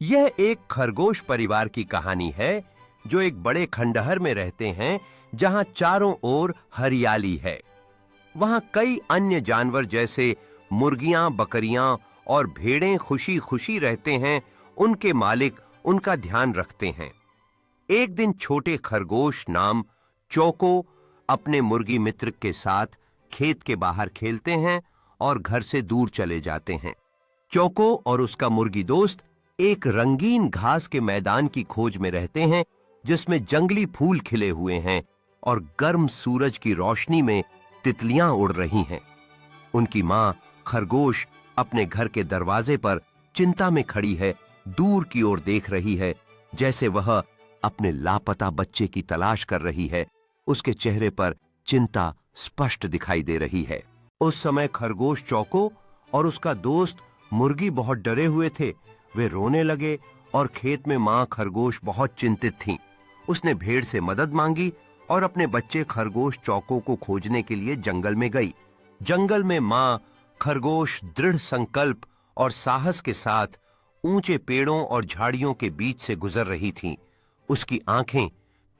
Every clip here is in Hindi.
यह एक खरगोश परिवार की कहानी है जो एक बड़े खंडहर में रहते हैं जहां चारों ओर हरियाली है। वहां कई अन्य जानवर जैसे मुर्गियां, बकरियां और भेड़ें खुशी खुशी रहते हैं। उनके मालिक उनका ध्यान रखते हैं। एक दिन छोटे खरगोश नाम चोको अपने मुर्गी मित्र के साथ खेत के बाहर खेलते हैं और घर से दूर चले जाते हैं। चोको और उसका मुर्गी दोस्त एक रंगीन घास के मैदान की खोज में रहते हैं जिसमें जंगली फूल खिले हुए हैं और गर्म सूरज की रोशनी में तितलियां उड़ रही हैं। उनकी मां खरगोश अपने घर के दरवाजे पर चिंता में खड़ी है, दूर की ओर देख रही है, जैसे वह अपने लापता बच्चे की तलाश कर रही है। उसके चेहरे पर चिंता स्पष्ट दिखाई दे रही है। उस समय खरगोश चौको और उसका दोस्त मुर्गी बहुत डरे हुए थे। वे रोने लगे और खेत में मां खरगोश बहुत चिंतित थीं। उसने भेड़ से मदद मांगी और अपने बच्चे खरगोश चौको को खोजने के लिए जंगल में गई। जंगल में मां खरगोश दृढ़ संकल्प और साहस के साथ ऊंचे पेड़ों और झाड़ियों के बीच से गुजर रही थीं। उसकी आंखें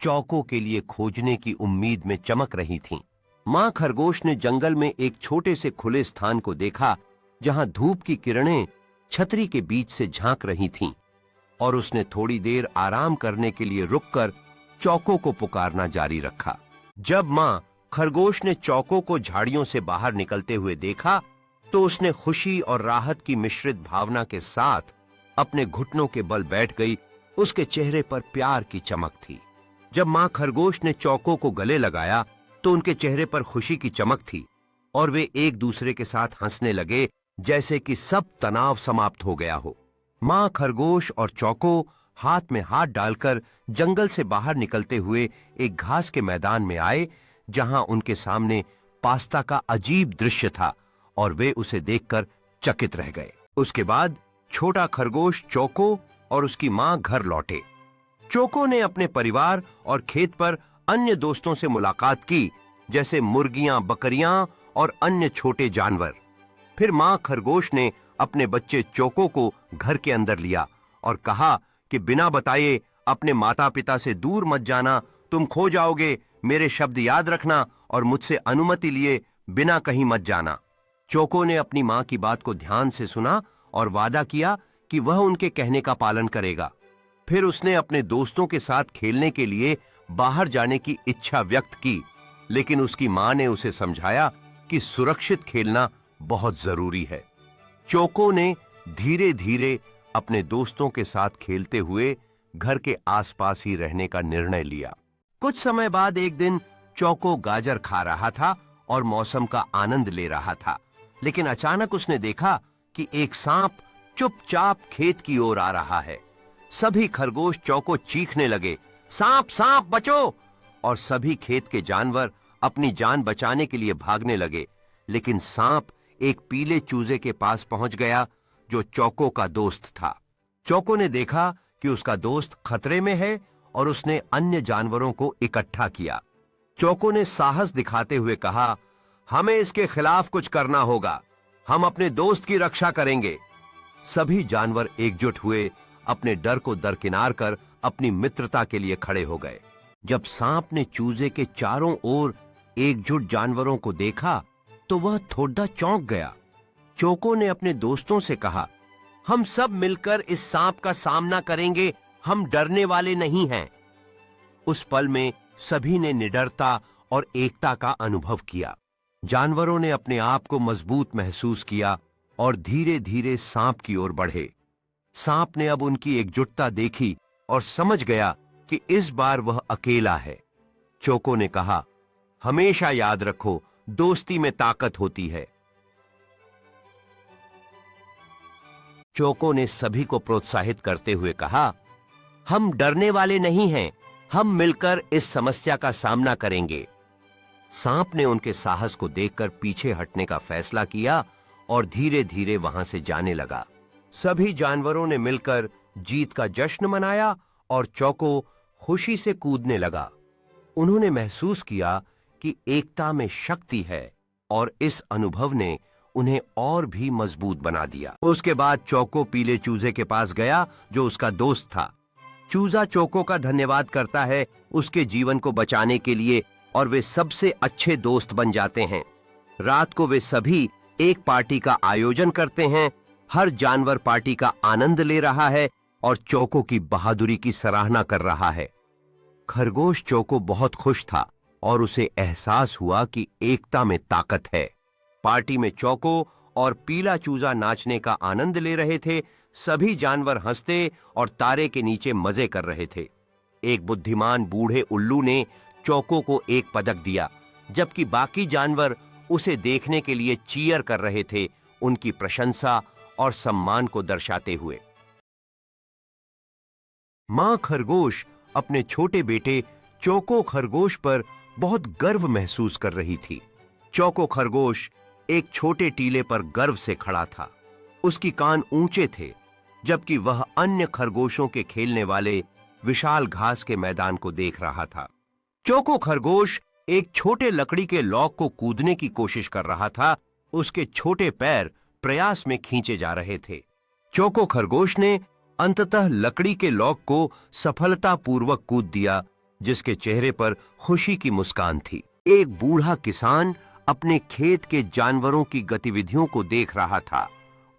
चौको के लिए खोजने की उम्मीद में चमक रही थीं। मां खरगोश ने जंगल में एक छोटे से खुले स्थान को देखा जहां धूप की किरणें छतरी के बीच से झांक रही थीं, और उसने थोड़ी देर आराम करने के लिए रुककर चौको को पुकारना जारी रखा। जब मां खरगोश ने चौको को झाड़ियों से बाहर निकलते हुए देखा तो उसने खुशी और राहत की मिश्रित भावना के साथ अपने घुटनों के बल बैठ गई। उसके चेहरे पर प्यार की चमक थी। जब मां खरगोश ने चौको को गले लगाया तो उनके चेहरे पर खुशी की चमक थी और वे एक दूसरे के साथ हंसने लगे जैसे कि सब तनाव समाप्त हो गया हो। मां खरगोश और चौको हाथ में हाथ डालकर जंगल से बाहर निकलते हुए एक घास के मैदान में आए जहां उनके सामने पास्ता का अजीब दृश्य था और वे उसे देखकर चकित रह गए। उसके बाद छोटा खरगोश चौको और उसकी मां घर लौटे। चौको ने अपने परिवार और खेत पर अन्य दोस्तों से मुलाकात की, जैसे मुर्गियां, बकरियां और अन्य छोटे जानवर। फिर मां खरगोश ने अपने बच्चे चौको को घर के अंदर लिया और कहा कि बिना बताए अपने माता पिता से दूर मत जाना, तुम खो जाओगे। मेरे शब्द याद रखना और मुझसे अनुमति लिए बिना कहीं मत जाना। चौको ने अपनी मां की बात को ध्यान से सुना और वादा किया कि वह उनके कहने का पालन करेगा। फिर उसने अपने दोस्तों के साथ खेलने के लिए बाहर जाने की इच्छा व्यक्त की, लेकिन उसकी मां ने उसे समझाया कि सुरक्षित खेलना बहुत जरूरी है। चौको ने धीरे धीरे अपने दोस्तों के साथ खेलते हुए घर के आसपास ही रहने का निर्णय लिया। कुछ समय बाद एक दिन चौको गाजर खा रहा था और मौसम का आनंद ले रहा था, लेकिन अचानक उसने देखा कि एक सांप चुपचाप खेत की ओर आ रहा है। सभी खरगोश चौको चीखने लगे, सांप सांप बचो! और सभी खेत के जानवर अपनी जान बचाने के लिए भागने लगे, लेकिन सांप एक पीले चूजे के पास पहुंच गया जो चौको का दोस्त था। चौको ने देखा कि उसका दोस्त खतरे में है और उसने अन्य जानवरों को इकट्ठा किया। चौको ने साहस दिखाते हुए कहा, हमें इसके खिलाफ कुछ करना होगा, हम अपने दोस्त की रक्षा करेंगे। सभी जानवर एकजुट हुए, अपने डर को दरकिनार कर अपनी मित्रता के लिए खड़े हो गए। जब सांप ने चूजे के चारों ओर एकजुट जानवरों को देखा तो वह थोड़ा चौंक गया। चौको ने अपने दोस्तों से कहा, हम सब मिलकर इस सांप का सामना करेंगे, हम डरने वाले नहीं हैं। उस पल में सभी ने निडरता और एकता का अनुभव किया। जानवरों ने अपने आप को मजबूत महसूस किया और धीरे धीरे सांप की ओर बढ़े। सांप ने अब उनकी एकजुटता देखी और समझ गया कि इस बार वह अकेला है। चौको ने कहा, हमेशा याद रखो, दोस्ती में ताकत होती है। चौको ने सभी को प्रोत्साहित करते हुए कहा, हम डरने वाले नहीं हैं, हम मिलकर इस समस्या का सामना करेंगे। सांप ने उनके साहस को देखकर पीछे हटने का फैसला किया और धीरे धीरे वहां से जाने लगा। सभी जानवरों ने मिलकर जीत का जश्न मनाया और चौको खुशी से कूदने लगा। उन्होंने महसूस किया कि एकता में शक्ति है और इस अनुभव ने उन्हें और भी मजबूत बना दिया। उसके बाद चौको पीले चूजे के पास गया जो उसका दोस्त था। चूजा चौको का धन्यवाद करता है उसके जीवन को बचाने के लिए और वे सबसे अच्छे दोस्त बन जाते हैं। रात को वे सभी एक पार्टी का आयोजन करते हैं। हर जानवर पार्टी का आनंद ले रहा है और चौको की बहादुरी की सराहना कर रहा है। खरगोश चौको बहुत खुश था और उसे एहसास हुआ कि एकता में ताकत है। पार्टी में चौको और पीला चूजा नाचने का आनंद ले रहे थे। सभी जानवर हंसते और तारे के नीचे मजे कर रहे थे। एक बुद्धिमान बूढ़े उल्लू ने चौको को एक पदक दिया, जबकि बाकी जानवर उसे देखने के लिए चीयर कर रहे थे, उनकी प्रशंसा और सम्मान को दर्शाते हुए। मां खरगोश अपने छोटे बेटे चौको खरगोश पर बहुत गर्व महसूस कर रही थी। चौको खरगोश एक छोटे टीले पर गर्व से खड़ा था। उसकी कान ऊंचे थे, जबकि वह अन्य खरगोशों के खेलने वाले विशाल घास के मैदान को देख रहा था। चौको खरगोश एक छोटे लकड़ी के लॉग को कूदने की कोशिश कर रहा था। उसके छोटे पैर प्रयास में खींचे जा रहे थे। चौको खरगोश ने अंततः लकड़ी के लॉग को सफलतापूर्वक कूद दिया, जिसके चेहरे पर खुशी की मुस्कान थी। एक बूढ़ा किसान अपने खेत के जानवरों की गतिविधियों को देख रहा था।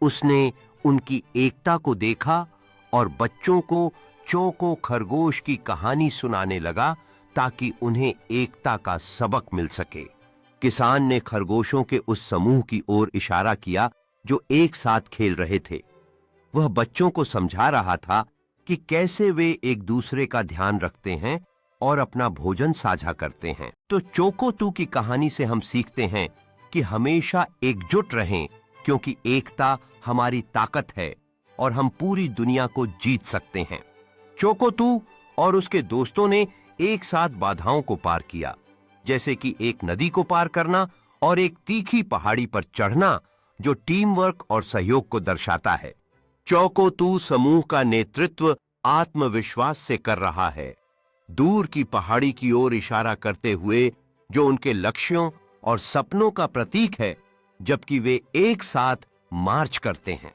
उसने उनकी एकता को देखा और बच्चों को चौको खरगोश की कहानी सुनाने लगा ताकि उन्हें एकता का सबक मिल सके। किसान ने खरगोशों के उस समूह की ओर इशारा किया जो एक साथ खेल रहे थे। वह बच्चों को समझा रहा था कि कैसे वे एक दूसरे का ध्यान रखते हैं और अपना भोजन साझा करते हैं। तो चौको तू की कहानी से हम सीखते हैं कि हमेशा एकजुट रहें, क्योंकि एकता हमारी ताकत है और हम पूरी दुनिया को जीत सकते हैं। चौको तू और उसके दोस्तों ने एक साथ बाधाओं को पार किया, जैसे कि एक नदी को पार करना और एक तीखी पहाड़ी पर चढ़ना, जो टीम वर्क और सहयोग को दर्शाता है। चौको तू समूह का नेतृत्व आत्मविश्वास से कर रहा है, दूर की पहाड़ी की ओर इशारा करते हुए, जो उनके लक्ष्यों और सपनों का प्रतीक है, जबकि वे एक साथ मार्च करते हैं।